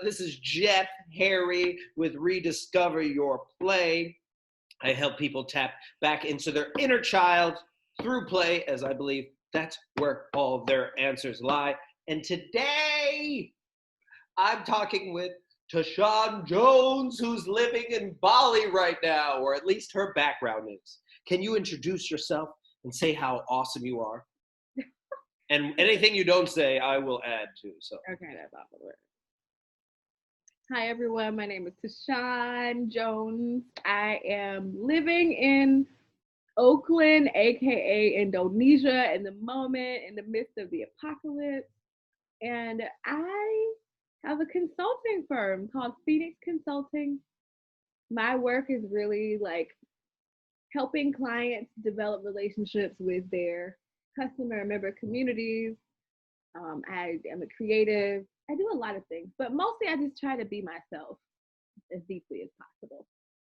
This is Jeff Harry with Rediscover Your Play. I help people tap back into their inner child through play, as I believe that's where all their answers lie. And today, I'm talking with Tashawn Jones, who's living in Bali right now, or at least her background is. Can you introduce yourself and say how awesome you are? And anything you don't say, I will add to. So okay, that's off the word. Hi everyone, my name is Tashawn Jones. I am living in Oakland, aka Indonesia, in the moment, in the midst of the apocalypse. And I have a consulting firm called Phoenix Consulting. My work is really like helping clients develop relationships with their customer and member communities. I am a creative. I do a lot of things, but mostly I just try to be myself as deeply as possible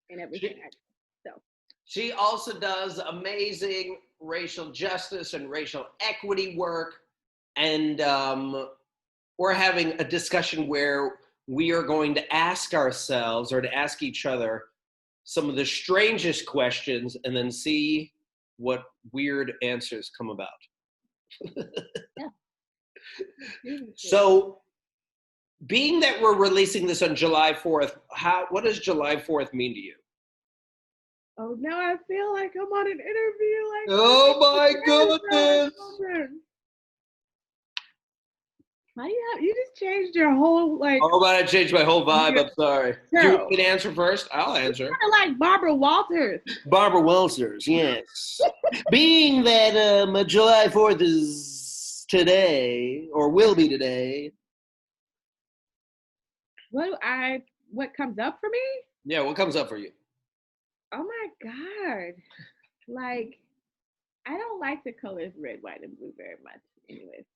in everything I do. So she also does amazing racial justice and racial equity work. And we're having a discussion where we are going to ask ourselves or to ask each other some of the strangest questions and then see what weird answers come about. yeah. So, being that we're releasing this on July 4th, what does July 4th mean to you? Oh, now I feel like I'm on an interview. Like, oh my goodness! Why you just changed your whole like? Oh, but I changed my whole vibe. I'm sorry. No. Do you want me to answer first? I'll answer. Kind of like Barbara Walters. Barbara Walters, yes. Being that July 4th is today, or will be today. What comes up for me? Yeah, what comes up for you? Oh my God. Like, I don't like the colors red, white, and blue very much. Anyways,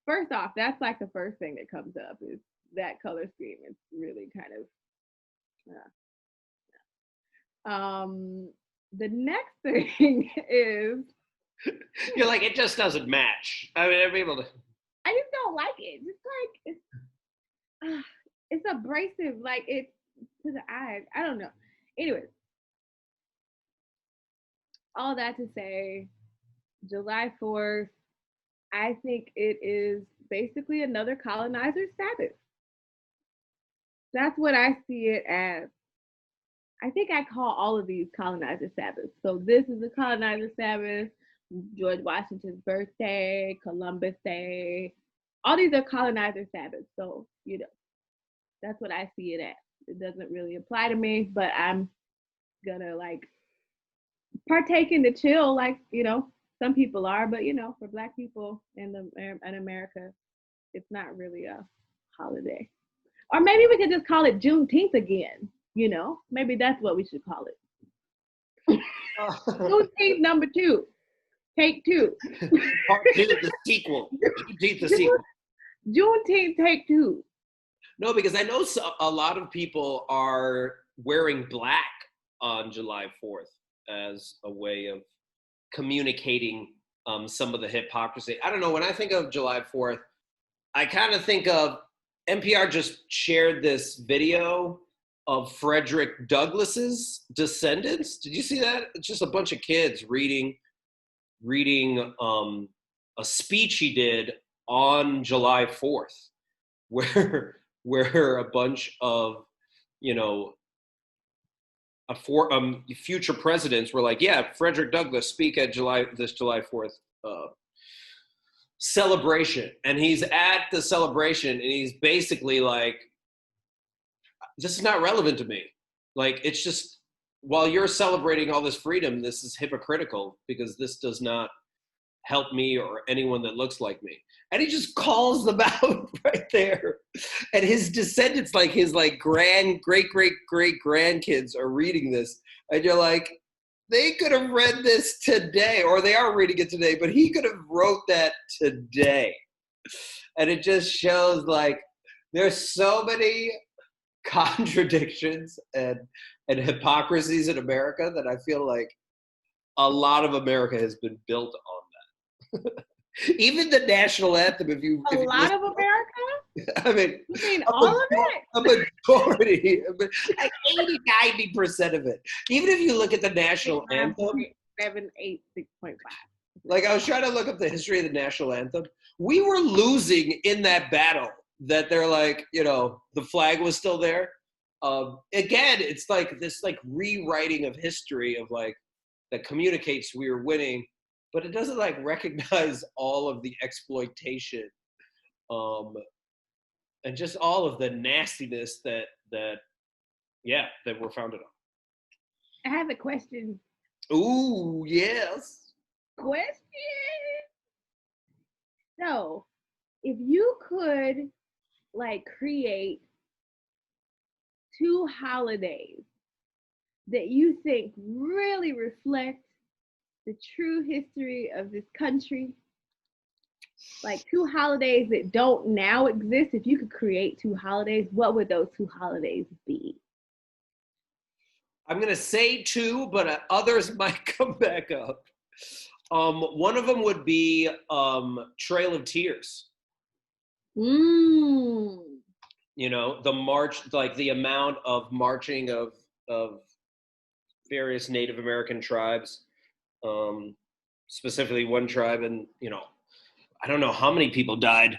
first off, that's like the first thing that comes up is that color scheme. It's really kind of, the next thing is. You're like, it just doesn't match. I mean, people. I just don't like it. Just like, it's abrasive. Like, it's to the eyes. I don't know. Anyways. All that to say, July 4th, I think it is basically another colonizer's Sabbath. That's what I see it as. I think I call all of these colonizer Sabbaths. So this is a colonizer Sabbath, George Washington's birthday, Columbus Day. All these are colonizer Sabbaths. So, that's what I see it as. It doesn't really apply to me, but I'm gonna like partake in the chill, like, some people are, but for Black people in America, it's not really a holiday. Or maybe we could just call it Juneteenth again, maybe that's what we should call it. Juneteenth number 2, take 2. Part 2, the sequel. Juneteenth, the sequel. Juneteenth, take 2. No, because I know a lot of people are wearing black on July 4th. As a way of communicating some of the hypocrisy. I don't know, when I think of July 4th, I kind of think of, NPR just shared this video of Frederick Douglass's descendants. Did you see that? It's just a bunch of kids reading a speech he did on July 4th, where a bunch of, future presidents were like, yeah, Frederick Douglass speak at this July 4th celebration. And he's at the celebration and he's basically like, this is not relevant to me. Like, it's just, while you're celebrating all this freedom, this is hypocritical because this does not help me or anyone that looks like me. And he just calls them out right there. And his descendants, like his great grandkids are reading this. And you're like, they could have read this today, or they are reading it today, but he could have wrote that today. And it just shows like there's so many contradictions and hypocrisies in America that I feel like a lot of America has been built on that. Even the national anthem, if you lot of America? I mean, You mean all of it? a majority, like 80-90% of it. Even if you look at the national anthem, 786.5. like I was trying to look up the history of the national anthem. We were losing in that battle that they're like, the flag was still there. Again, it's like this like rewriting of history of like that communicates we were winning, but it doesn't like recognize all of the exploitation um, and just all of the nastiness that we're founded I have a question. on. Ooh, yes. Question. So, if you could like create 2 holidays that you think really reflect the true history of this country, like 2 holidays that don't now exist, if you could create 2 holidays, what would those 2 holidays be? I'm gonna say 2, but others might come back up. One of them would be Trail of Tears. Mm. The march, like the amount of marching of various Native American tribes, specifically one tribe, and I don't know how many people died.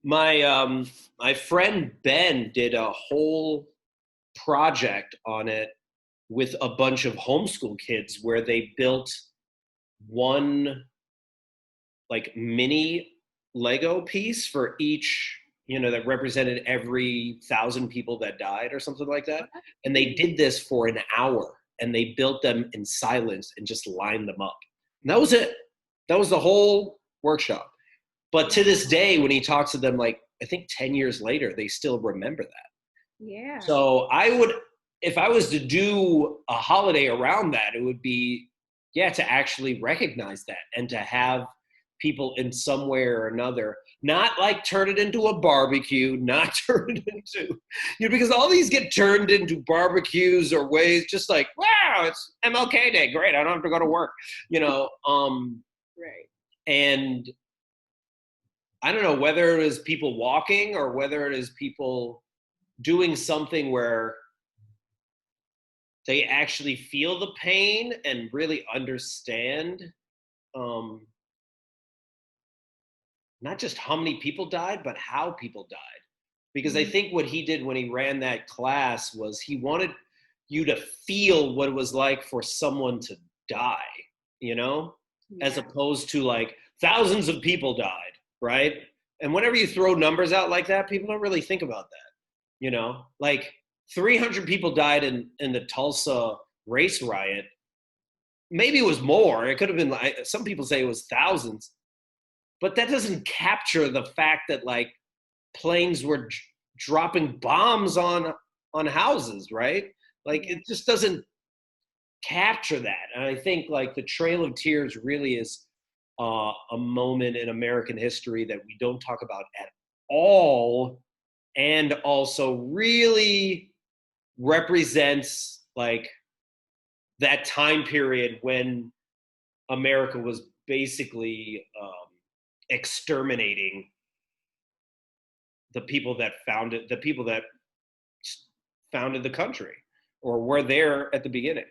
My friend Ben did a whole project on it with a bunch of homeschool kids where they built one like mini Lego piece for each, that represented every 1,000 people that died or something like that. And they did this for an hour and they built them in silence and just lined them up. And that was it. That was the whole workshop. But to this day, when he talks to them, like, I think 10 years later, they still remember that. Yeah. So if I was to do a holiday around that, it would be, to actually recognize that and to have people in some way or another, not like turn it into a barbecue, not turn it into, because all these get turned into barbecues or ways, just like, wow, it's MLK Day, great, I don't have to go to work, Right. And I don't know whether it is people walking or whether it is people doing something where they actually feel the pain and really understand not just how many people died, but how people died. Because I think what he did when he ran that class was he wanted you to feel what it was like for someone to die, as opposed to like thousands of people died, right? And whenever you throw numbers out like that, people don't really think about that, like 300 people died in the Tulsa race riot. Maybe it was more. It could have been like, some people say it was thousands, but that doesn't capture the fact that like planes were dropping bombs on houses, right? Like it just doesn't capture that. And I think like the Trail of Tears really is a moment in American history that we don't talk about at all, and also really represents like that time period when America was basically exterminating the people that founded the country or were there at the beginning.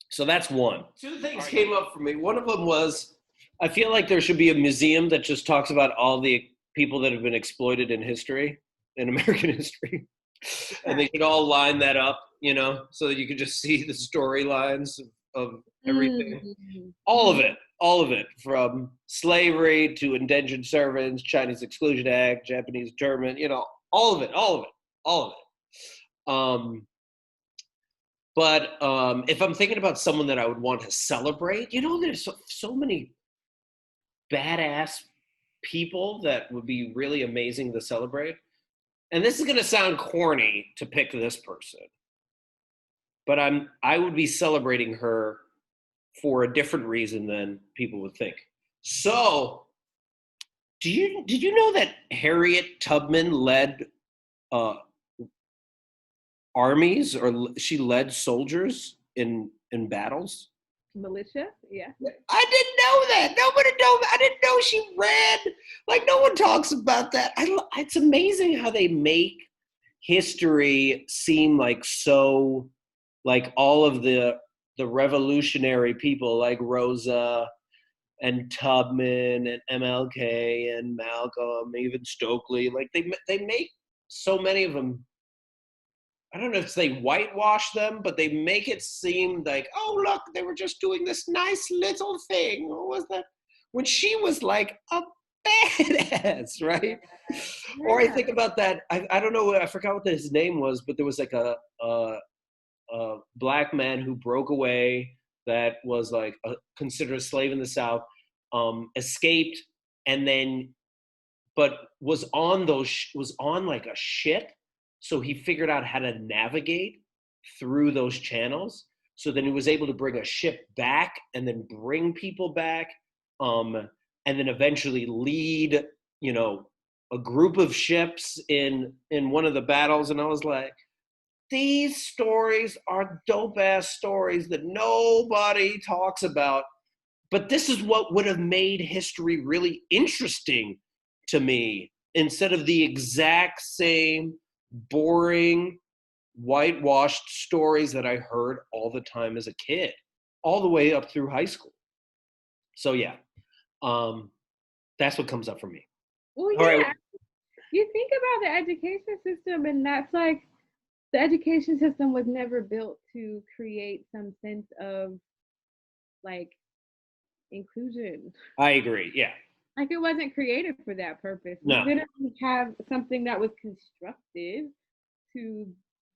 So that's one. 2 things came up for me. One of them was I feel like there should be a museum that just talks about all the people that have been exploited in history, in American history. And they could all line that up, so that you could just see the storylines of everything. Mm-hmm. All of it, from slavery to indentured servants, Chinese Exclusion Act, Japanese German, all of it. But if I'm thinking about someone that I would want to celebrate, there's so many badass people that would be really amazing to celebrate. And this is going to sound corny to pick this person, but I would be celebrating her for a different reason than people would think. So, did you know that Harriet Tubman led armies, or she led soldiers in battles? Militia, yeah. I didn't know that. Nobody know. I didn't know she ran. Like no one talks about that. It's amazing how they make history seem like so, like all of the revolutionary people like Rosa and Tubman and MLK and Malcolm, even Stokely. Like they make so many of them. I don't know if they whitewash them, but they make it seem like, oh, look, they were just doing this nice little thing. What was that? When she was like a badass, right? Or I Yeah. think about that. I don't know. I forgot what his name was, but there was like a black man who broke away that was like considered a slave in the South, escaped, and then but was on like a ship, so he figured out how to navigate through those channels, so then he was able to bring a ship back and then bring people back, um and then eventually lead, you know, a group of ships in one of the battles. And I was like, these stories are dope ass stories that nobody talks about, but this is what would have made history really interesting to me, instead of the exact same boring whitewashed stories that I heard all the time as a kid, all the way up through high school. So yeah, um, that's what comes up for me. Well, All right. yeah. You think about the education system, and that's like the education system was never built to create some sense of like inclusion. I agree. Yeah. Like it wasn't created for that purpose. We No. didn't have something that was constructed to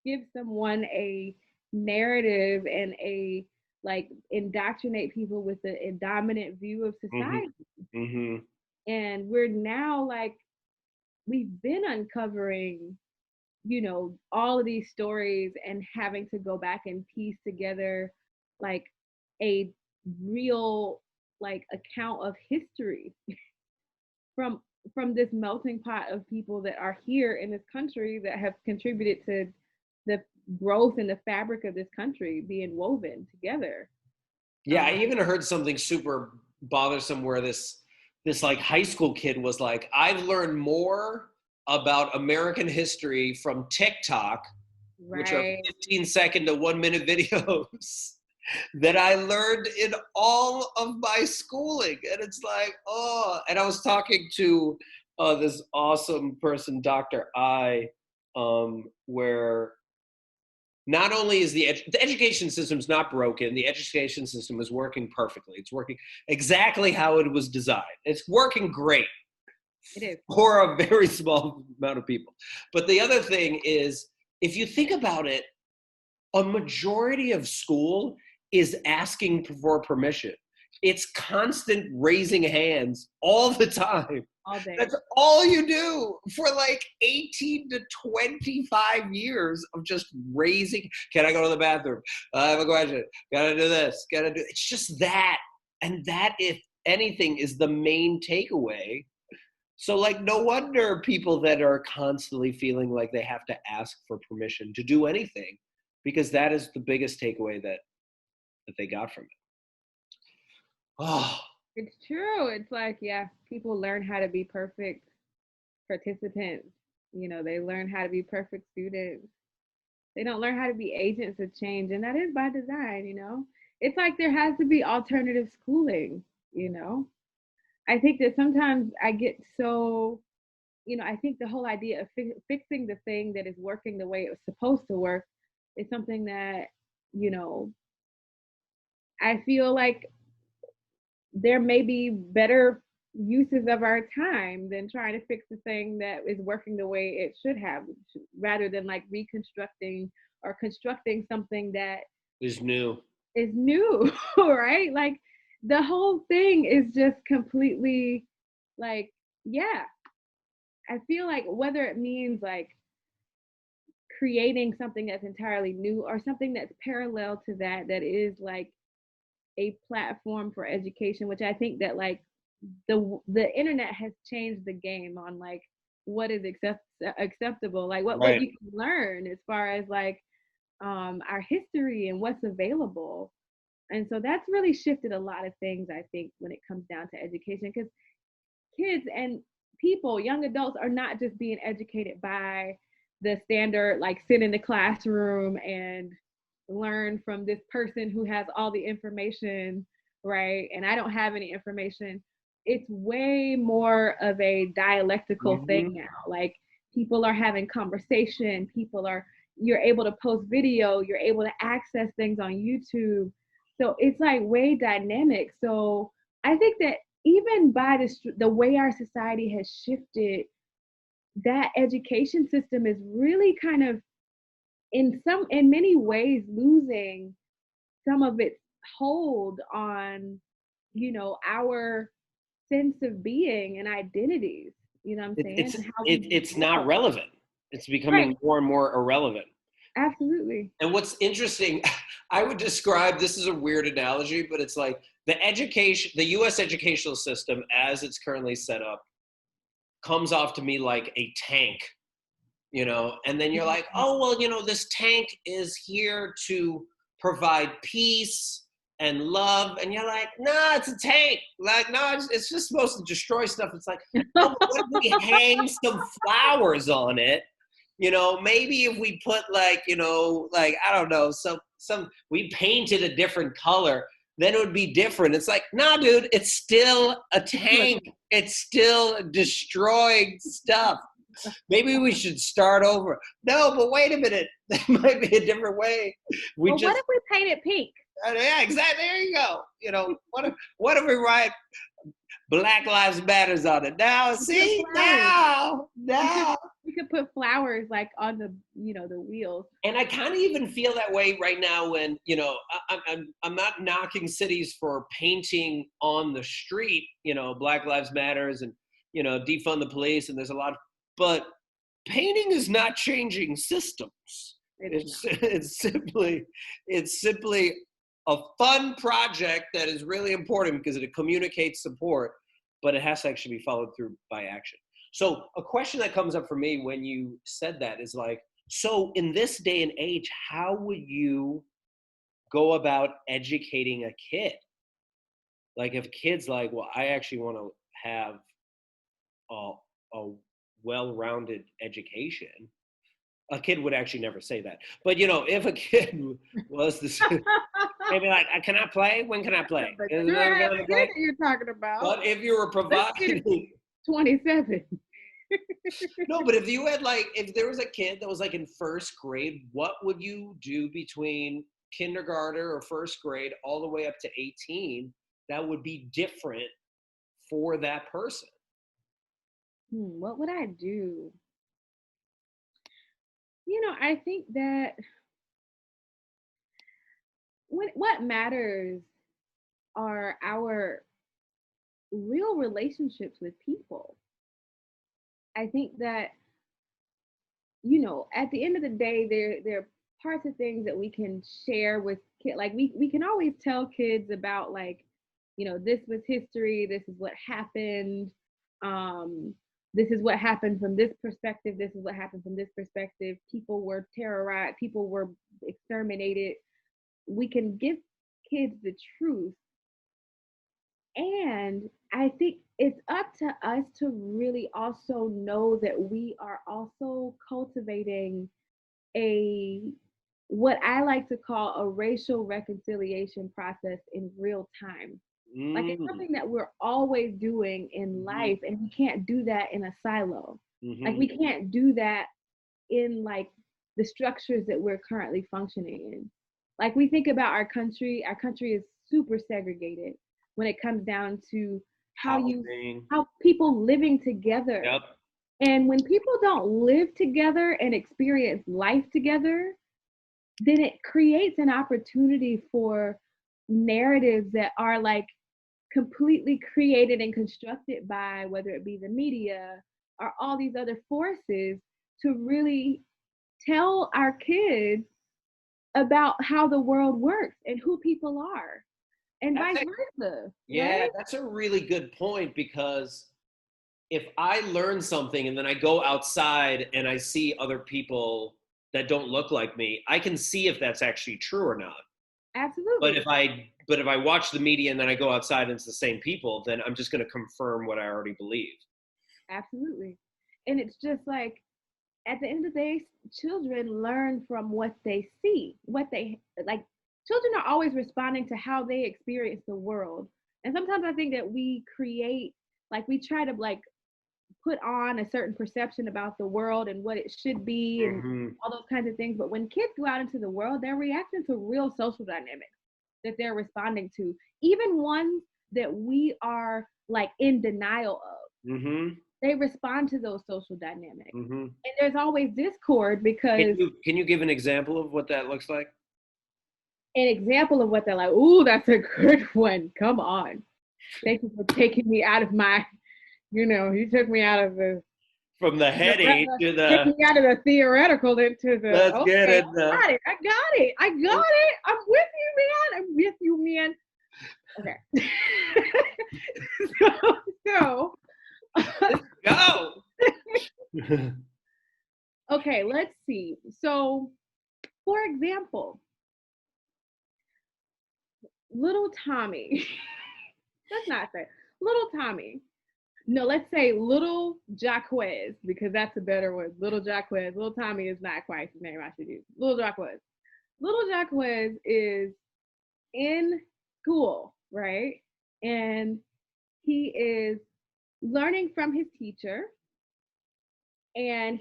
give someone a narrative and a like indoctrinate people with a dominant view of Mm-hmm. society. Mm-hmm. And we're now like we've been uncovering, you know, all of these stories and having to go back and piece together like a real like account of history from this melting pot of people that are here in this country that have contributed to the growth and the fabric of this country being woven together. Yeah, I even heard something super bothersome where this like high school kid was like, I've learned more about American history from TikTok, which are Right. 15-second to 1 minute videos, that I learned in all of my schooling. And it's like, oh, and I was talking to this awesome person, Dr. I, where not only is the education system's not broken, the education system is working perfectly. It's working exactly how it was designed. It's working great It is. for a very small amount of people. But the other thing is, if you think about it, a majority of school is asking for permission. It's constant raising hands all the time. All day. That's all you do for like 18 to 25 years of just raising. Can I go to the bathroom? I have a question. Gotta do this. Gotta do. It's just that. And that, if anything, is the main takeaway. So, like, no wonder people that are constantly feeling like they have to ask for permission to do anything, because that is the biggest takeaway that they got from it. Oh, It's true. It's like, yeah, people learn how to be perfect participants. You know, they learn how to be perfect students. They don't learn how to be agents of change. And that is by design, you know? It's like there has to be alternative schooling, you know? I think that sometimes I get so, you know, I think the whole idea of fixing the thing that is working the way it was supposed to work is something that, you know, I feel like there may be better uses of our time than trying to fix the thing that is working the way it should have, rather than like reconstructing or constructing something that is new. is new. Right, like the whole thing is just completely like, yeah, I feel like whether it means like creating something that's entirely new or something that's parallel to that, that is like a platform for education, which I think that like the internet has changed the game on like what is acceptable, like what Right. you can learn as far as like our history and what's available. And so that's really shifted a lot of things, I think, when it comes down to education, because kids and people, young adults, are not just being educated by the standard, like sit in the classroom and learn from this person who has all the information, right? And I don't have any information. It's way more of a dialectical thing Mhm. now. Like people are having conversation, you're able to post video, you're able to access things on YouTube. So it's like way dynamic. So I think that even by the way our society has shifted, that education system is really kind of in many ways losing some of its hold on, our sense of being and identities, you know what I'm It, saying? it's And how we it's not grow. relevant. It's Right. becoming more and more irrelevant. Absolutely. And what's interesting, I would describe this is a weird analogy, but it's like the U.S. educational system, as it's currently set up, comes off to me like a tank, and then you're like, Mhm. oh, well, this tank is here to provide peace and love. And you're like, nah, it's a tank. Like, no, it's just supposed to destroy stuff. It's like, oh, but what if we hang some flowers on it? Maybe if we put like I don't know, we painted a different color, then it would be different. It's like, nah, dude, it's still a tank. It's still destroying stuff. Maybe we should start over. No, but wait a minute. There might be a different way. We Well, what just, if we paint it pink? yeah, exactly. There you go. What if we write Black Lives Matters on it? Now, We put see, flowers. now, We could now. we could put flowers like on the wheels. And I kind of even feel that way right now when, I'm not knocking cities for painting on the street, Black Lives Matters and, defund the police. And there's a lot, but painting is not changing systems. It's It's not. it's simply a fun project that is really important because it communicates support, but it has to actually be followed through by action. So a question that comes up for me when you said that is like, so in this day and age, how would you go about educating a kid? Like if kids like, well, I actually want to have a, a well-rounded education. A kid would actually never say that. But if a kid was this, maybe like, can I play? When can I play? But Is sure there ass time to kid play? that you're talking about. But if you were This kid is providing, 27. no, but if you had like, if there was a kid that was like in first grade, what would you do between kindergarten or first grade all the way up to 18 that would be different for that person? What would I do? I think that what matters are our real relationships with people. I think that, at the end of the day, there are parts of things that we can share with kids. Like we can always tell kids about, like, this was history, this is what happened. Um, this is what happened from this perspective, this is what happened from this perspective. People were terrorized, people were exterminated. We can give kids the truth. And I think it's up to us to really also know that we are also cultivating a what I like to call a racial reconciliation process in real time. Like it's Mm, something that we're always doing in mhm, life, and we can't do that in a silo. Like mhm, we can't do that in like the structures that we're currently functioning in. Like we think about our country is super segregated when it comes down to how you housing. how people living together. Yep. And when people don't live together and experience life together, then it creates an opportunity for narratives that are like completely created and constructed by whether it be the media or all these other forces to really tell our kids about how the world works and who people are and That's vice a, versa, yeah, right? that's a really good point because if I learn something and then I go outside and I see other people that don't look like me, I can see if that's actually true or not. But if Absolutely. I But if I watch the media and then I go outside and it's the same people, then I'm just going to confirm what I already believe. Absolutely. And it's just like, at the end of the day, children learn from what they see, what they like. Children are always responding to how they experience the world. And sometimes I think that we create, like, we try to like put on a certain perception about the world and what it should be and Mm-hmm. all those kinds of things. But when kids go out into the world, they're reacting to real social dynamics that they're responding to, even ones that we are like in denial of. Mm-hmm. They respond to those social dynamics. Mm-hmm. And there's always discord because Can you give an example of what that looks like? an example of what they're like, ooh, that's a good one. Come on. Thank you for taking me out of my, you took me out of the From the heady to take the me out of the theoretical into the let's get okay, it. I got it. I'm with you, man. I'm with you, man. Okay. so Go. okay, let's see. So for example, little Tommy. Let's not say little Tommy. No, let's say little Jaquez, because that's a better word. Little Jaquez. Little Tommy is not quite the name I should use. Little Jaquez. Little Jaquez is in school, right? And he is learning from his teacher, and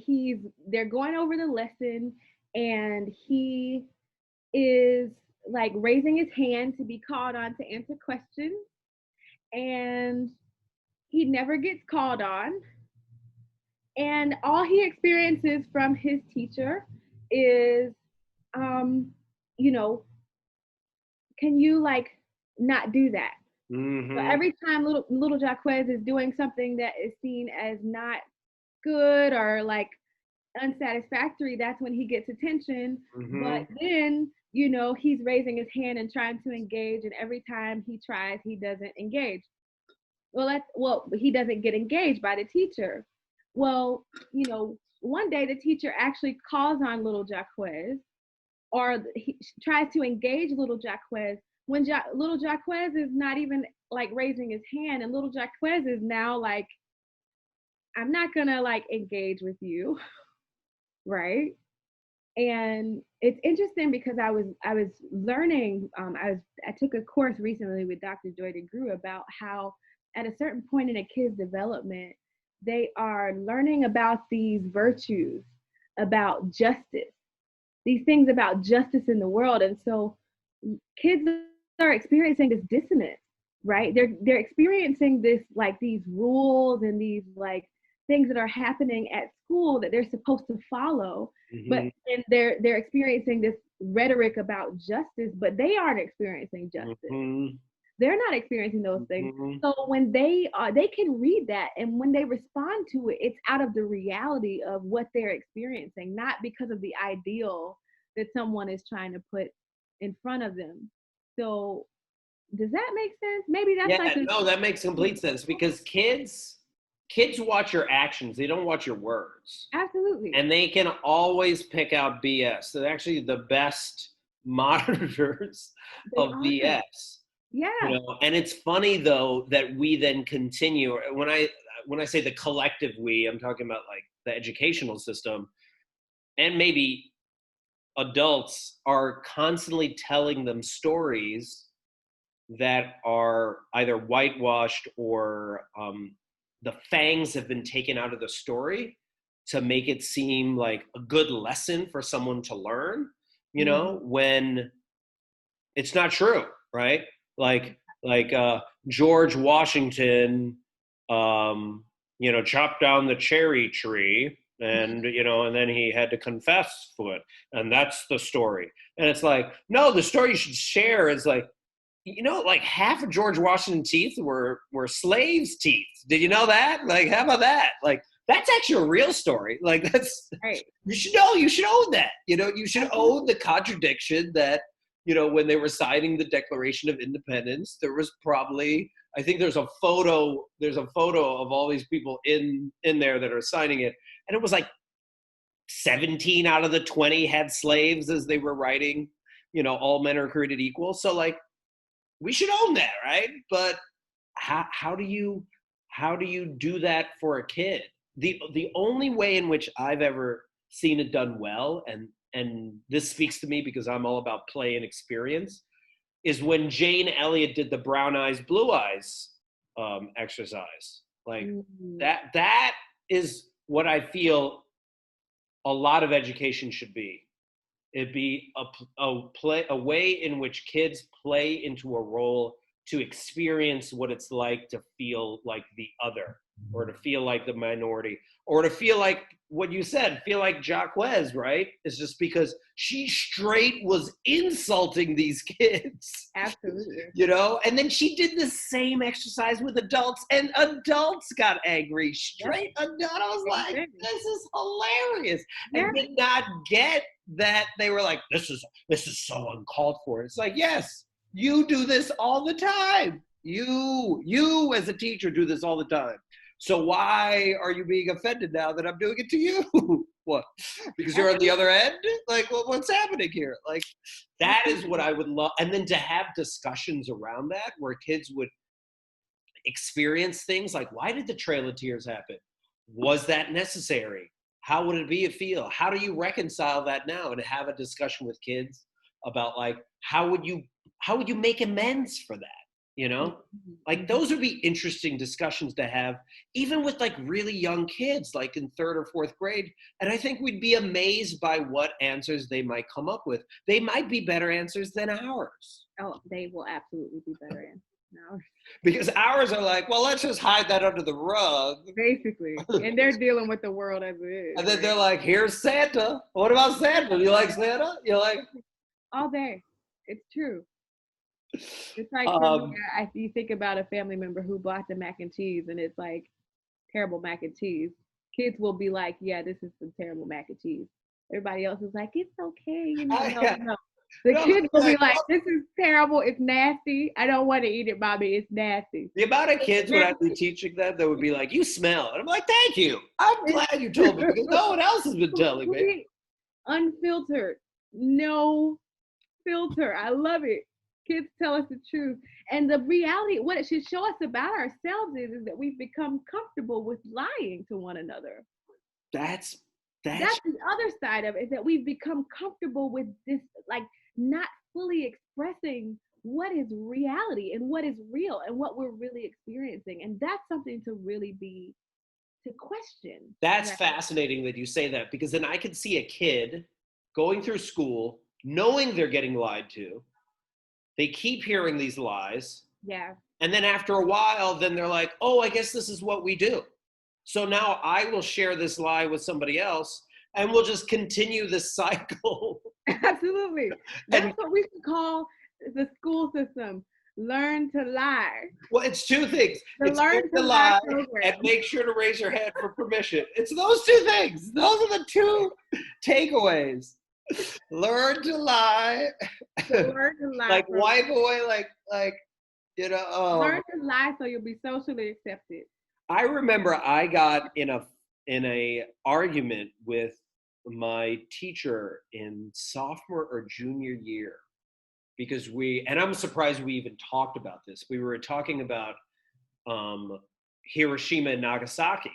they're going over the lesson, and he is like raising his hand to be called on to answer questions, and he never gets called on. And all he experiences from his teacher is, um, you know, can you like not do that? So Mm-hmm. every time little Jaquez is doing something that is seen as not good or like unsatisfactory, that's when he gets attention. Mm-hmm. But then, he's raising his hand and trying to engage, and every time he tries, he doesn't engage. Well, he doesn't get engaged by the teacher. Well, one day the teacher actually calls on little Jaquez, or he tries to engage little Jaquez when little Jaquez is not even like raising his hand, and little Jaquez is now like, I'm not gonna like engage with you, right? And it's interesting because I was learning. I took a course recently with Dr. Joy DeGruy about how at a certain point in a kid's development, they are learning about these virtues, about justice, these things about justice in the world. And so kids are experiencing this dissonance, right? They're experiencing this, like, these rules and these like things that are happening at school that they're supposed to follow, but Mm-hmm. and they're experiencing this rhetoric about justice, but they aren't experiencing justice. Mm-hmm. They're not experiencing those things. Mm-hmm. So when they can read that, and when they respond to it, it's out of the reality of what they're experiencing, not because of the ideal that someone is trying to put in front of them. So does that make sense? Maybe that's Yeah, like a no, that makes complete sense because kids watch your actions, they don't watch your words. absolutely. And they can always pick out BS. They're actually the best monitors They of are. BS. Yeah. And it's funny though that we then continue when I say the collective we, I'm talking about like the educational system, and maybe adults are constantly telling them stories that are either whitewashed or the fangs have been taken out of the story to make it seem like a good lesson for someone to learn, Mhm. when it's not true, right? Like George Washington, chopped down the cherry tree, and then he had to confess for it, and that's the story. And it's like, no, the story you should share is like, like half of George Washington's teeth were slaves' teeth. Did you know that? Like, how about that? Like, that's actually a real story. Like, Right. you should know. You should own that. You should own the contradiction that when they were signing the Declaration of Independence, there was probably, I think there's a photo of all these people in there that are signing it, and it was like 17 out of the 20 had slaves as they were writing. All men are created equal. So like, we should own that, right? But how do you do that for a kid? The only way in which I've ever seen it done well, and this speaks to me because I'm all about play and experience, is when Jane Elliott did the brown eyes, blue eyes exercise. Like that is what I feel a lot of education should be. It'd be a way in which kids play into a role to experience what it's like to feel like the other, or to feel like the minority, or to feel like what you said, feel like Jacquez, right? It's just because she straight was insulting these kids. Absolutely. You know, and then she did the same exercise with adults, and adults got angry. Straight adult. I was like, this is hilarious. Yeah. And did not get that they were like, this is so uncalled for. It's like, yes, you do this all the time. You as a teacher do this all the time. So why are you being offended now that I'm doing it to you? What? Because you're on the other end? Like, what's happening here? Like, that is what I would love. And then to have discussions around that where kids would experience things like, why did the Trail of Tears happen? Was that necessary? How would it be a feel? How do you reconcile that now? And have a discussion with kids about, like, how would you make amends for that? You know, like those would be interesting discussions to have, even with like really young kids, like in 3rd or 4th grade. And I think we'd be amazed by what answers they might come up with. They might be better answers than ours. Oh, they will absolutely be better answers than ours. Because ours are like, well, let's just hide that under the rug. Basically. And they're dealing with the world as it is. And then they're like, here's Santa. What about Santa? You like Santa? You like? All day. It's true. It's like you think about a family member who bought the mac and cheese, and it's like terrible mac and cheese. Kids will be like, "Yeah, this is some terrible mac and cheese." Everybody else is like, "It's okay." You know, no. The kids will be like, "This is terrible. It's nasty. I don't want to eat it, Bobby. It's nasty." The amount of kids when I'd be teaching them that would be like, "You smell," and I'm like, "Thank you. I'm glad you told me because no one else has been telling me." Unfiltered, no filter. I love it. Kids tell us the truth. And the reality, what it should show us about ourselves is that we've become comfortable with lying to one another. That's the other side of it, is that we've become comfortable with this, like not fully expressing what is reality and what is real and what we're really experiencing. And that's something to really be, to question. That's fascinating that you say that, because then I could see a kid going through school, knowing they're getting lied to. They keep hearing these lies. Yeah. And then after a while, then they're like, oh, I guess this is what we do. So now I will share this lie with somebody else, and we'll just continue this cycle. Absolutely. That's what we should call the school system. Learn to lie. Well, it's two things. It's learn to lie and make sure to raise your hand for permission. It's those two things. Those are the two takeaways. Learn to lie. Learn to lie. Like wipe away, like you know. Learn to lie so you'll be socially accepted. I remember I got in a argument with my teacher in sophomore or junior year, because and I'm surprised we even talked about this. We were talking about Hiroshima and Nagasaki.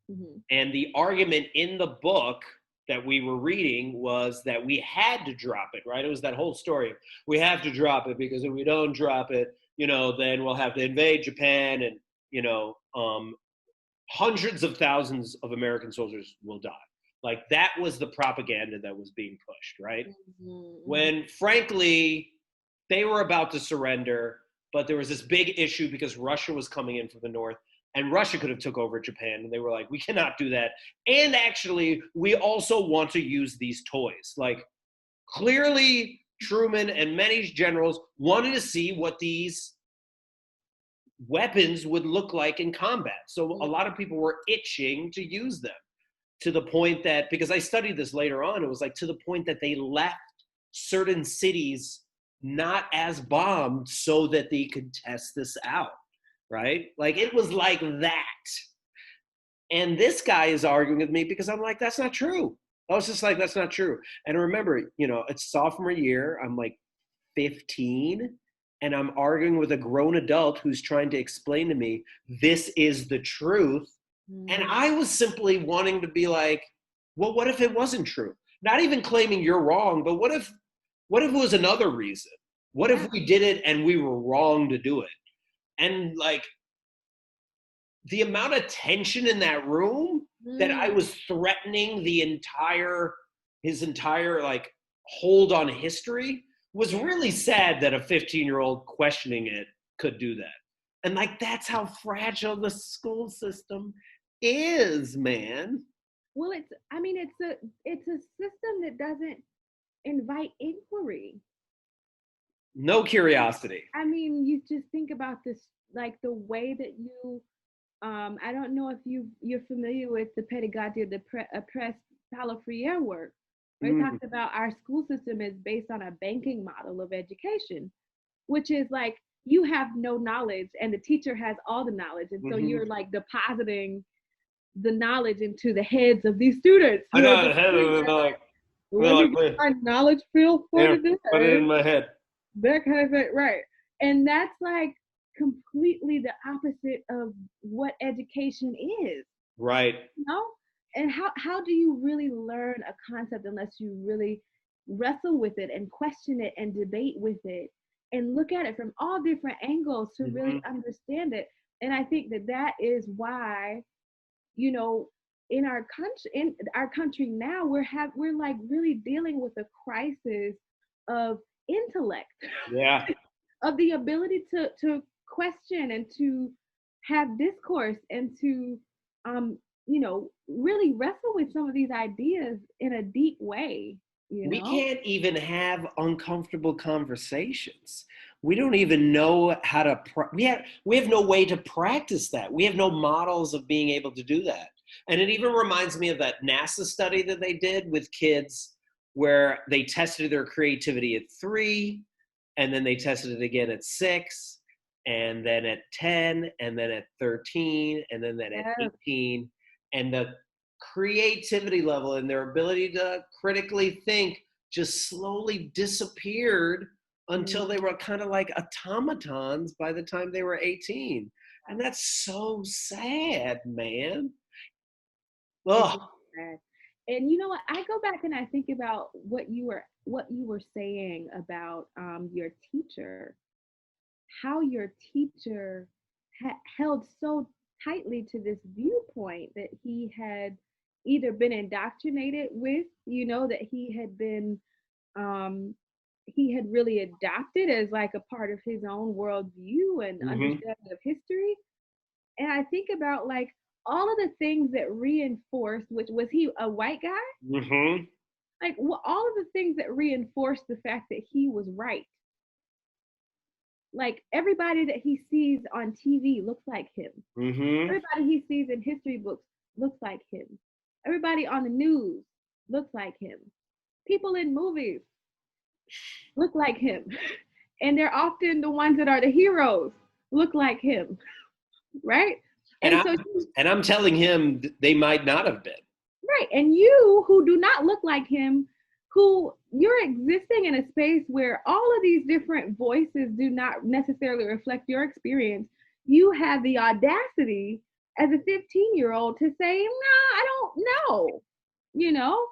Mm-hmm. And the argument in the book that we were reading was that we had to drop it, right? It was that whole story. We have to drop it because if we don't drop it, you know, then we'll have to invade Japan, and, you know, hundreds of thousands of American soldiers will die. Like, that was the propaganda that was being pushed, right? Mm-hmm. When, frankly, they were about to surrender, but there was this big issue because Russia was coming in from the north, and Russia could have took over Japan, and they were like, we cannot do that. And actually, we also want to use these toys. Like, clearly, Truman and many generals wanted to see what these weapons would look like in combat. So a lot of people were itching to use them, to the point that, because I studied this later on, it was like to the point that they left certain cities not as bombed so that they could test this out. Right? Like, it was like that. And this guy is arguing with me because I'm like, that's not true. I was just like, that's not true. And I remember, you know, it's sophomore year. I'm like 15. and I'm arguing with a grown adult who's trying to explain to me this is the truth. And I was simply wanting to be like, well, what if it wasn't true? Not even claiming you're wrong, but what if it was another reason? What if we did it and we were wrong to do it? And like the amount of tension in that room that I was threatening his entire like hold on history was really sad that a 15-year-old questioning it could do that. And like, that's how fragile the school system is, man. Well, it's a system that doesn't invite inquiry. No curiosity. I mean, you just think about this, like the way that you, I don't know if you're familiar with the pedagogy of the oppressed Paulo Freire work, where he talks about our school system is based on a banking model of education, which is like you have no knowledge and the teacher has all the knowledge, and so you're like depositing the knowledge into the heads of these students. I got the head of it, like, let me get my knowledge fill for today. Put it in my head. That kind of thing, right? And that's like completely the opposite of what education is. Right. You know? And how do you really learn a concept unless you really wrestle with it and question it and debate with it and look at it from all different angles to really understand it? And I think that is why, you know, in our country now, we're like really dealing with a crisis of intellect. Yeah. Of the ability to question and to have discourse and to really wrestle with some of these ideas in a deep way. We can't even have uncomfortable conversations. We don't even know how to we have no way to practice that. We have no models of being able to do that. And it even reminds me of that NASA study that they did with kids where they tested their creativity at 3, and then they tested it again at 6, and then at 10, and then at 13, and then at 18. And the creativity level and their ability to critically think just slowly disappeared until they were kind of like automatons by the time they were 18. And that's so sad, man. Ugh. And you know what? I go back and I think about what you were saying about your teacher, how your teacher held so tightly to this viewpoint that he had either been indoctrinated with, that he had really adopted as like a part of his own worldview and understanding of history. And I think about like all of the things that reinforced, which was he a white guy? Like all of the things that reinforced the fact that he was right. Like everybody that he sees on TV looks like him. Everybody he sees in history books looks like him. Everybody on the news looks like him. People in movies look like him. And they're often the ones that are the heroes look like him. Right? And I'm telling him they might not have been. Right. And you who do not look like him, who you're existing in a space where all of these different voices do not necessarily reflect your experience, you have the audacity as a 15-year-old to say, no, I don't know,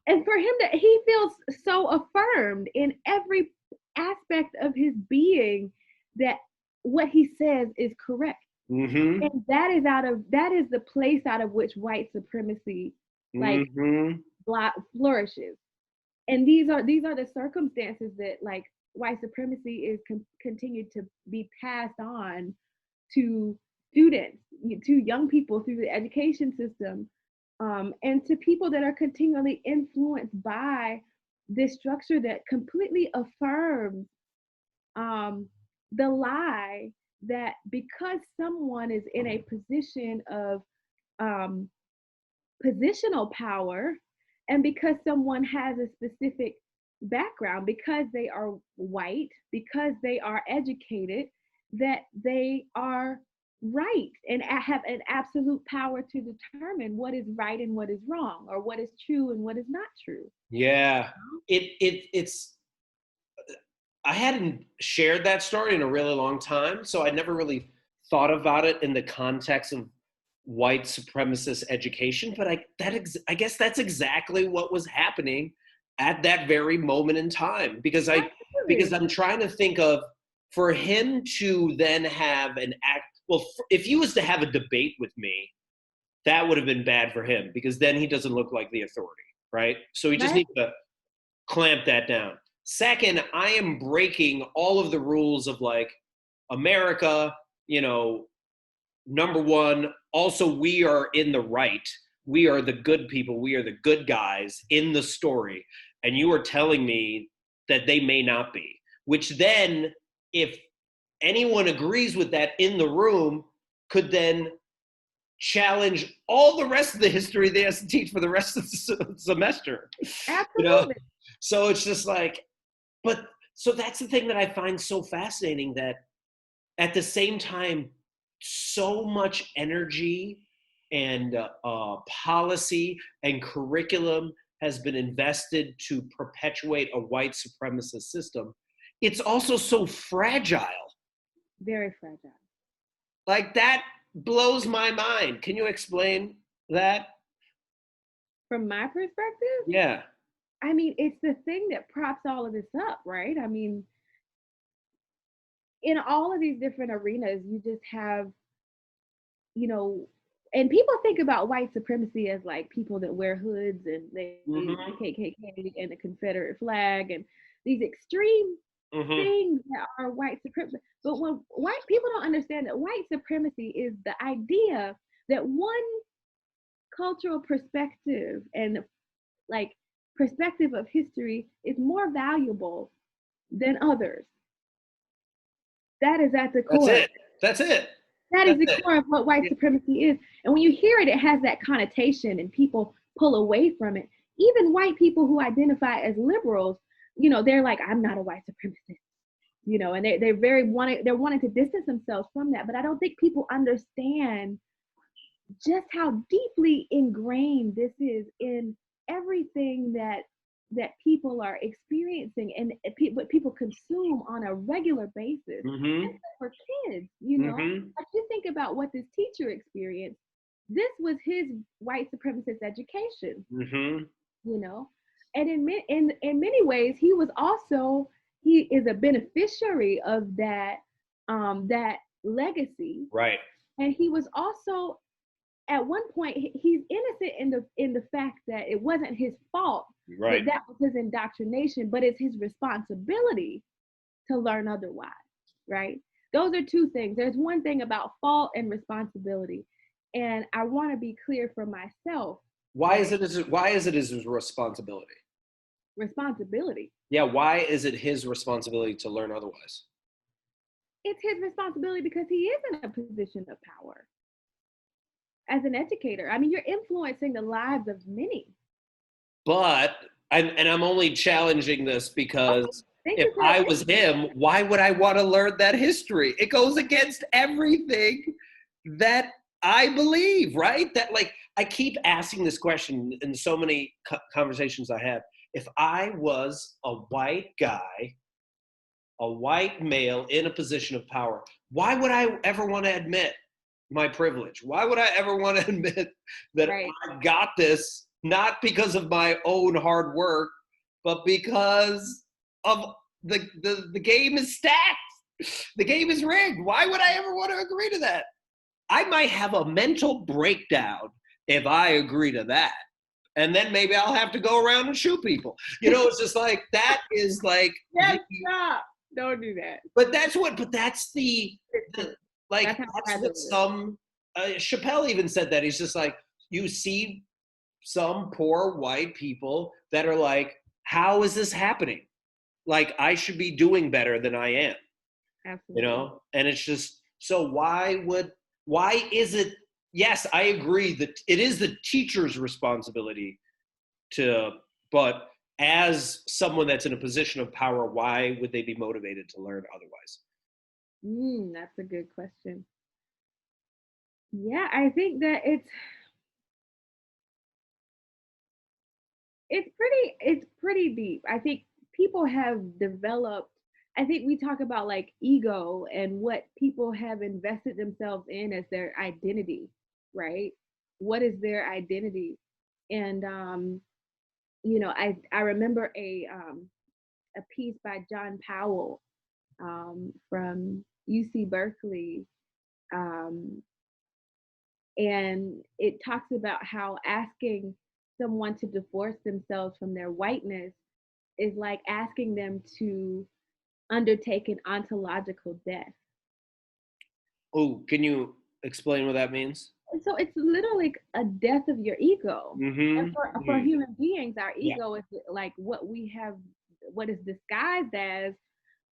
And for him he feels so affirmed in every aspect of his being that what he says is correct. And that is the place out of which white supremacy flourishes. And these are the circumstances that like white supremacy is continued to be passed on to students, to young people through the education system, and to people that are continually influenced by this structure that completely affirms the lie that because someone is in a position of positional power, and because someone has a specific background, because they are white, because they are educated, that they are right and have an absolute power to determine what is right and what is wrong, or what is true and what is not true. Yeah, it's I hadn't shared that story in a really long time, so I never really thought about it in the context of white supremacist education. But I guess that's exactly what was happening at that very moment in time. Because Absolutely. I'm trying to think of, for him to then have an act. Well, if he was to have a debate with me, that would have been bad for him because then he doesn't look like the authority, right? So he just Right? needs to clamp that down. Second, I am breaking all of the rules of like America, you know, number one. Also, we are in the right. We are the good people. We are the good guys in the story. And you are telling me that they may not be, which then, if anyone agrees with that in the room, could then challenge all the rest of the history they have to teach for the rest of the semester. You know, Absolutely. so it's just like, but so that's the thing that I find so fascinating, that at the same time, so much energy and policy and curriculum has been invested to perpetuate a white supremacist system. It's also so fragile. Very fragile. Like that blows my mind. Can you explain that? From my perspective, Yeah. I mean, it's the thing that props all of this up, right? I mean, in all of these different arenas, you just have, you know, and people think about white supremacy as like people that wear hoods and the Mm-hmm. KKK and the Confederate flag and these extreme Mm-hmm. things that are white supremacy. But when white people don't understand that white supremacy is the idea that one cultural perspective and like perspective of history is more valuable than others. That is at the That's core. it. That's it. That is That's the it. core of what white Yeah. supremacy is. And when you hear it, it has that connotation and people pull away from it. Even white people who identify as liberals, you know, they're like, I'm not a white supremacist, you know, and they're wanting to distance themselves from that. But I don't think people understand just how deeply ingrained this is in everything that people are experiencing and what people consume on a regular basis. And Mm-hmm. for kids, you know, Mm-hmm. like you think about what this teacher experienced. This was his white supremacist education, Mm-hmm. you know, and in many ways, he is a beneficiary of that legacy, Right. and he was also at one point he's innocent in the fact that it wasn't his fault that Right. that was his indoctrination, but it's his responsibility to learn otherwise, right? Those are two things. There's one thing about fault and responsibility, and I want to be clear for myself, right? Why is it his responsibility? Responsibility. Yeah, why is it his responsibility to learn otherwise? It's his responsibility because he is in a position of power as an educator. I mean, you're influencing the lives of many. But and I'm only challenging this Okay, because thank if you for I was admitting that. him, why would I want to learn that history? It goes against everything that I believe, right? That, like, I keep asking this question in so many conversations I have. If I was a white guy, a white male in a position of power, why would I ever want to admit my privilege? Why would I ever want to admit that Right. I got this not because of my own hard work, but because of the game is stacked. The game is rigged. Why would I ever want to agree to that? I might have a mental breakdown if I agree to that. And then maybe I'll have to go around and shoot people. You know, it's just like that is like Yes, stop. Don't do that. but that's It's the true. like That's how that's what fragile it is. some Chappelle even said that. He's just like, you see some poor white people that are like, how is this happening? Like, I should be doing better than I am, you Absolutely. know? And it's just, so why is it, yes, I agree that it is the teacher's responsibility to, but as someone that's in a position of power, why would they be motivated to learn otherwise? That's a good question. Yeah, I think that it's pretty deep. I think people have developed I think we talk about like ego and what people have invested themselves in as their identity, right? What is their identity? And I remember a piece by John Powell from UC Berkeley, um, and it talks about how asking someone to divorce themselves from their whiteness is like asking them to undertake an ontological death. Oh, can you explain what that means? And so it's literally a death of your ego. And Mm-hmm. for human beings, our Yeah. ego is like what is disguised as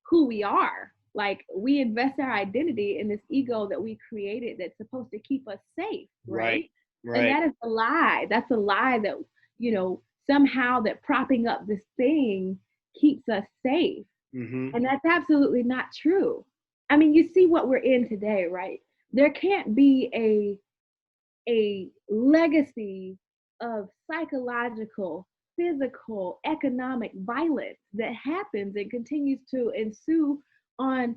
who we are. Like we invest our identity in this ego that we created that's supposed to keep us safe, Right. right? And Right. that is a lie. That's a lie that, somehow that propping up this thing keeps us safe. Mm-hmm. And that's absolutely not true. I mean, you see what we're in today, right? There can't be a legacy of psychological, physical, economic violence that happens and continues to ensue on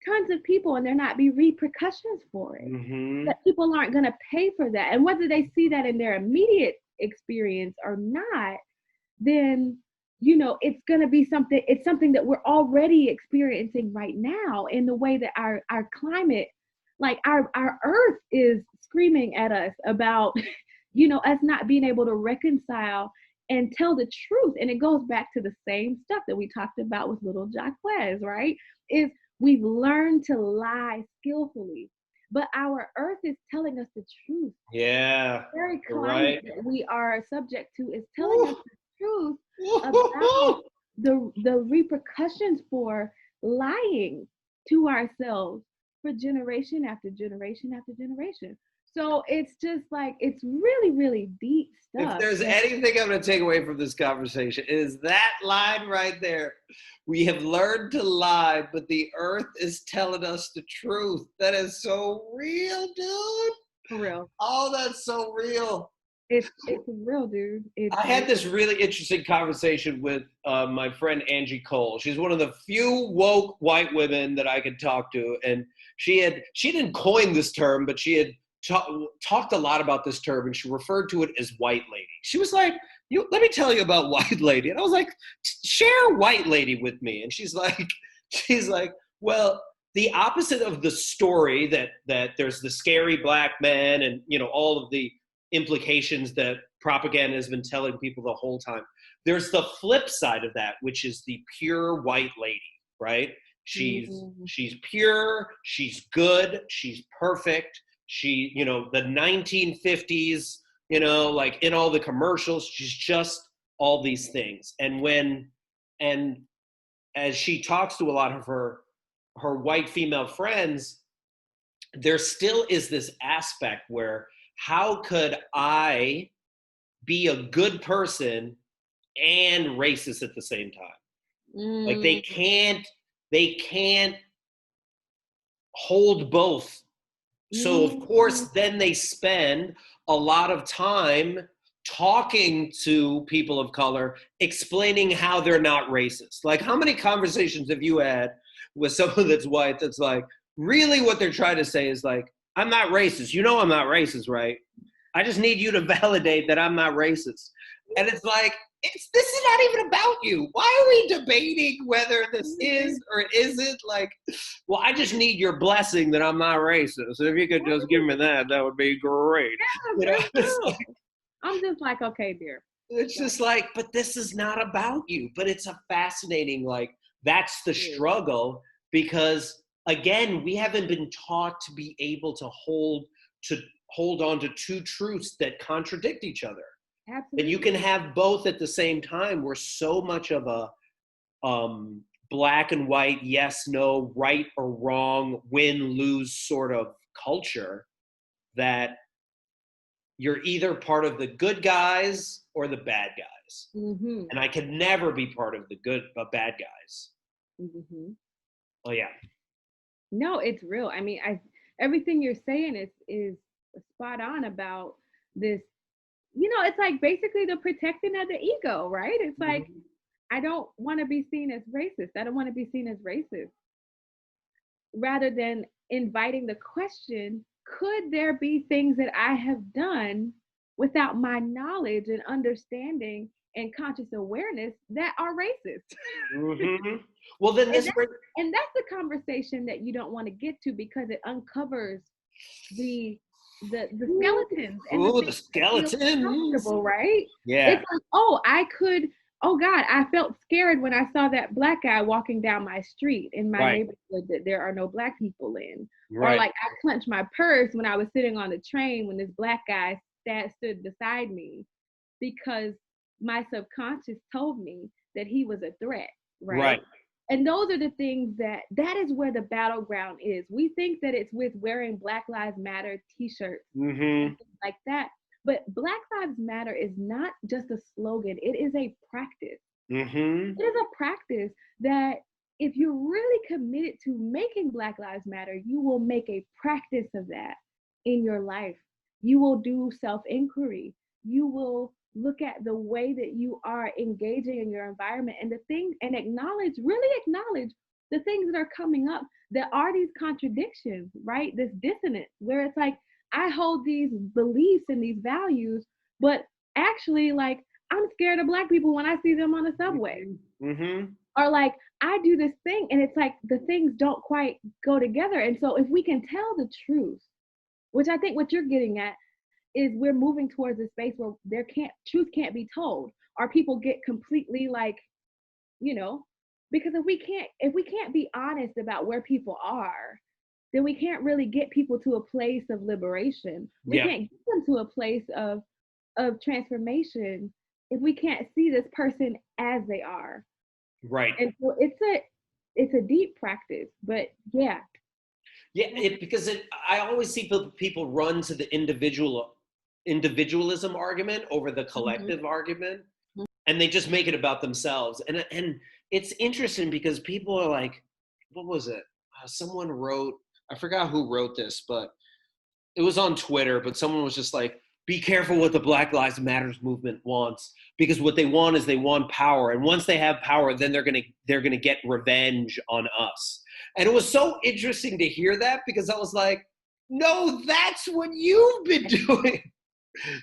tons of people, and there not be repercussions for it. Mm-hmm. That people aren't going to pay for that. And whether they see that in their immediate experience or not, then it's going to be something that we're already experiencing right now in the way that our climate, like our earth is screaming at us about us not being able to reconcile and tell the truth. And it goes back to the same stuff that we talked about with little Jacquez, right? Is we've learned to lie skillfully, but our earth is telling us the truth. Yeah. The very You're climate right. that we are subject to is telling us Woo. the truth Woo. about the repercussions for lying to ourselves for generation after generation after generation. So it's just like it's really, really deep If stuff. there's anything I'm going to take away from this conversation, it is that line right there. We have learned to lie, but the earth is telling us the truth. That is so real, dude. For real. Oh, that's so real. It's real, dude. It's I real. had this really interesting conversation with my friend Angie Cole. She's one of the few woke white women that I could talk to, and she didn't coin this term, but she had talked a lot about this term, and she referred to it as white lady. She was like, "Let me tell you about white lady," and I was like, "Share white lady with me," and she's like, well. The opposite of the story that there's the scary black man and all of the implications that propaganda has been telling people the whole time. There's the flip side of that, which is the pure white lady, right? Mhm. She's pure, she's good, she's perfect. She, the 1950s, like in all the commercials, she's just all these things. And as she talks to a lot of her white female friends, there still is this aspect where how could I be a good person and racist at the same time? Like Mm. they can't hold both. So of Mhm. course then they spend a lot of time talking to people of color, explaining how they're not racist. Like how many conversations have you had with someone that's white that's like, really what they're trying to say is like, I'm not racist. I'm not racist, right? I just need you to validate that I'm not racist. And it's like, this is not even about you. Why are we debating whether this is or it isn't? Like, well, I just need your blessing that I'm not racist. So if you could just give me that, that would be great. Yeah, it's It's true. like, I'm just like, okay, dear. it's Like, just like, but this is not about you. But it's a fascinating, like, that's the yeah, struggle because again, we haven't been taught to be able to hold on to two truths that contradict each other. That you can absolutely. have both at the same time. We're so much of a black and white, yes, no, right or wrong, win, lose sort of culture that you're either part of the good guys or the bad guys. Mm-hmm. And I could never be part of the bad guys. Mm-hmm. Oh yeah. No, it's real. I mean, everything you're saying is spot on about this. It's like basically the protecting of the ego, right? It's like Mhm. I don't want to be seen as racist. I don't want to be seen as racist. Rather than inviting the question, could there be things that I have done without my knowledge and understanding and conscious awareness that are racist? Mm-hmm. Well, then And this that's, and that's the conversation that you don't want to get to because it uncovers the the skeletons and the ooh, the things that feel skeletons. comfortable, right? Yeah. It's like, oh, I could, oh God, I felt scared when I saw that black guy walking down my street in my Right. neighborhood that there are no black people in. Or Right. like I clenched my purse when I was sitting on the train when this black guy stood beside me because my subconscious told me that he was a threat, right? Right. And those are the things that is where the battleground is. We think that it's with wearing Black Lives Matter t-shirts Mm-hmm. and things like that. But Black Lives Matter is not just a slogan, it is a practice. Mm-hmm. It is a practice that if you're really committed to making Black Lives Matter, you will make a practice of that in your life. You will do self inquiry. You will look at the way that you are engaging in your environment and the things and acknowledge, really acknowledge the things that are coming up that are these contradictions, right? This dissonance where it's like, I hold these beliefs and these values, but actually, like, I'm scared of Black people when I see them on the subway. Mm-hmm. Or like I do this thing and it's like the things don't quite go together. And so if we can tell the truth, which I think what you're getting at is we're moving towards a space where there can't truth can't be told, or people get completely like, you know, because if we can't be honest about where people are, then we can't really get people to a place of liberation. We Yeah. can't get them to a place of transformation if we can't see this person as they are. Right. And so it's a deep practice, but yeah. Yeah, because I always see people run to the individualism argument over the Mhm. collective argument, and they just make it about themselves. And it's interesting because people are like, what was it? Someone wrote, I forgot who wrote this, but it was on Twitter, but someone was just like, be careful what the Black Lives Matters movement wants, because what they want is they want power, and once they have power, then they're gonna get revenge on us. And it was so interesting to hear that because I was like, no, that's what you've been doing.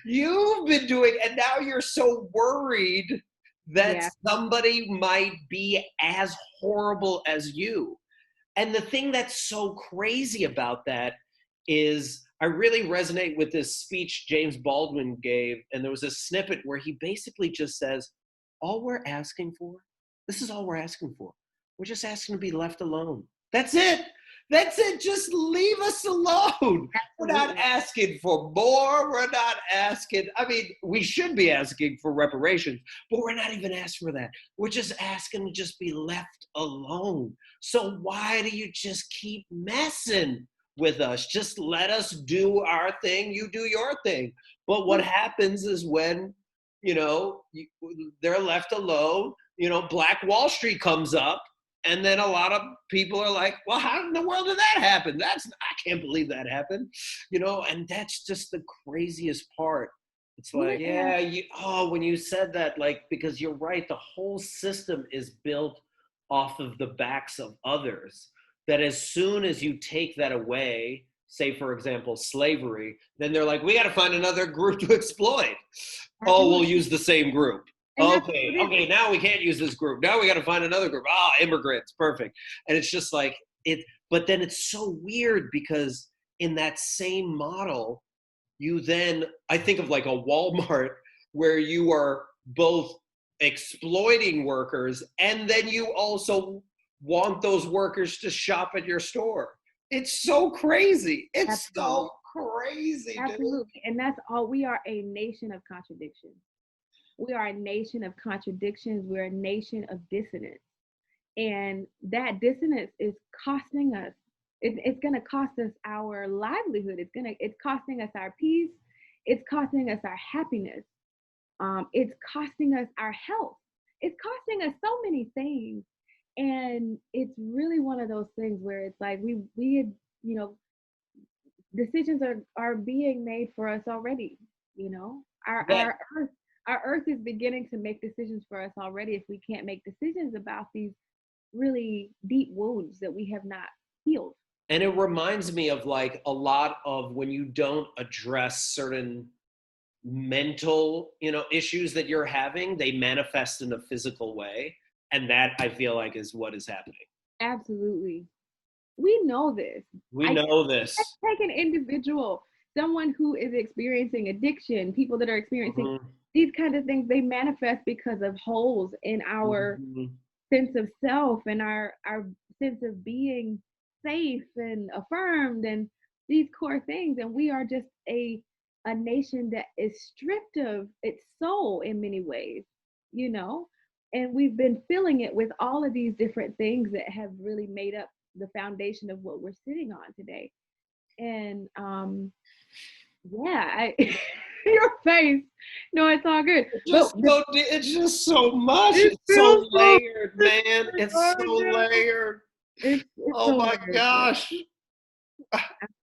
You've been doing, and now you're so worried that Yeah. somebody might be as horrible as you. And the thing that's so crazy about that is I really resonate with this speech James Baldwin gave. And there was a snippet where he basically just says, all we're asking for, this is all we're asking for. We're just asking to be left alone. That's it. That's it. Just leave us alone. We're not Absolutely. asking for more. We're not asking. I mean, we should be asking for reparations, but we're not even asking for that. We're just asking to just be left alone. So why do you just keep messing with us? Just let us do our thing. You do your thing. But what happens is when, they're left alone, Black Wall Street comes up, and then a lot of people are like, well, how in the world did that happen? I can't believe that happened. And that's just the craziest part. It's like, Yeah. yeah, when you said that, like, because you're right, the whole system is built off of the backs of others. That as soon as you take that away, say, for example, slavery, then they're like, we got to find another group to exploit. Oh, we'll Absolutely. use the same group. And that's what Okay, it is. okay, now we can't use this group. Now we got to find another group. Immigrants, perfect. And it's just like it, but then it's so weird because in that same model, I think of like a Walmart where you are both exploiting workers and then you also want those workers to shop at your store. It's so crazy. It's Absolutely. so crazy, dude. Absolutely. And that's all. We are a nation of contradictions. We are a nation of contradictions. We're a nation of dissonance. And that dissonance is costing us. It's going to cost us our livelihood. It's costing us our peace. It's costing us our happiness. It's costing us our health. It's costing us so many things. And it's really one of those things where it's like you know, decisions are being made for us already. You know, our That our earth our earth is beginning to make decisions for us already if we can't make decisions about these really deep wounds that we have not healed. And it reminds me of like a lot of when you don't address certain mental, issues that you're having, they manifest in a physical way. And that I feel like is what is happening. Absolutely. We know this. We know this. Take an individual, someone who is experiencing addiction, people that are experiencing these kind of things, they manifest because of holes in our sense of self and our sense of being safe and affirmed and these core things. And we are just a nation that is stripped of its soul in many ways, and we've been filling it with all of these different things that have really made up the foundation of what we're sitting on today. And your face. No, it's all good. It's just so much. It's so layered, man. It's so layered. Oh my gosh.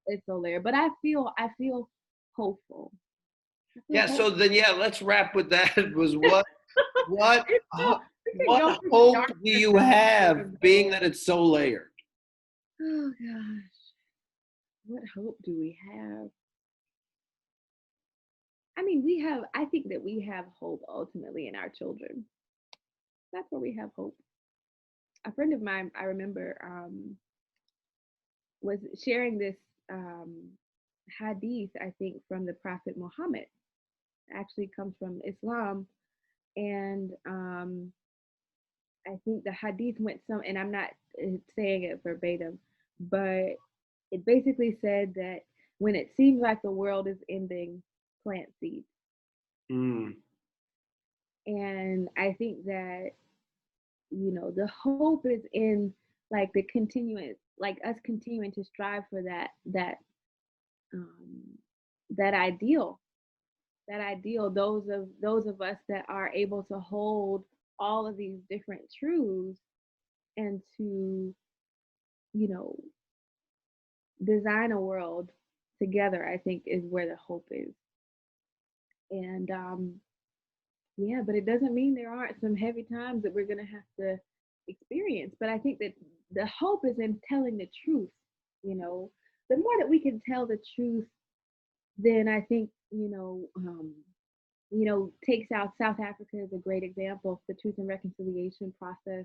It's so layered. But I feel hopeful. So then let's wrap with that. Was what hope do you have, being that it's so layered? Oh gosh. What hope do we have? I mean, I think that we have hope ultimately in our children. That's where we have hope. A friend of mine, I remember, was sharing this hadith, I think, from the Prophet Muhammad. It actually comes from Islam. And I think the hadith went and I'm not saying it verbatim, but it basically said that when it seems like the world is ending, plant seeds. And I think that, the hope is in like the continuance, like us continuing to strive for that ideal, those of us that are able to hold all of these different truths and to, design a world together, I think is where the hope is. And but it doesn't mean there aren't some heavy times that we're going to have to experience. But I think that the hope is in telling the truth. The more that we can tell the truth, then I think, take South Africa as a great example, the truth and reconciliation process.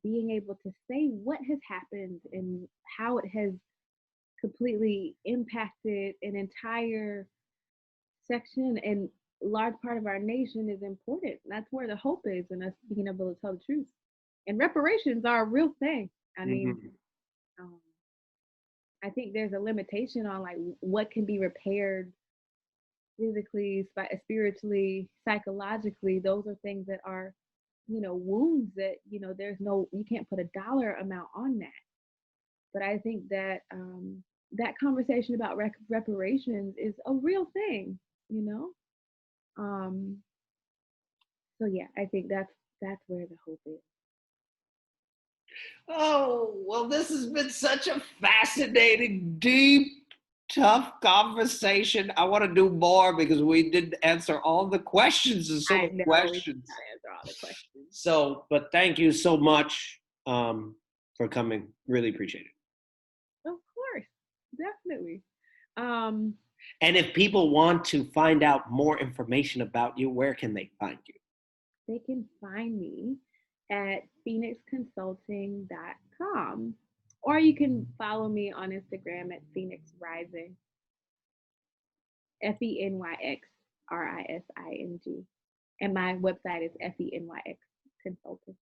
Being able to say what has happened and how it has completely impacted an entire section and large part of our nation is important. That's where the hope is in us being able to tell the truth. And reparations are a real thing. I mean, I think there's a limitation on like what can be repaired physically, spiritually, psychologically. Those are things that are, wounds that, you can't put a dollar amount on that. But I think that that conversation about reparations is a real thing, So I think that's where the hope is. Oh, well, this has been such a fascinating, deep, tough conversation. I want to do more because we didn't answer all the questions. There's so many questions. I answer all the questions. So, but thank you so much for coming. Really appreciate it. Of course, definitely. And if people want to find out more information about you, where can they find you? They can find me at phoenixconsulting.com, or you can follow me on Instagram at Phoenix Rising, FENYXRISING, and my website is FENYX Consulting.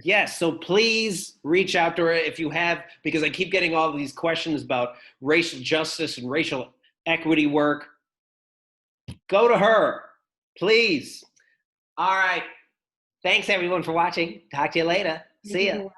Yes, so please reach out to her if you have, because I keep getting all these questions about racial justice and racial equity work. Go to her, please. All right. Thanks, everyone, for watching. Talk to you later. See ya.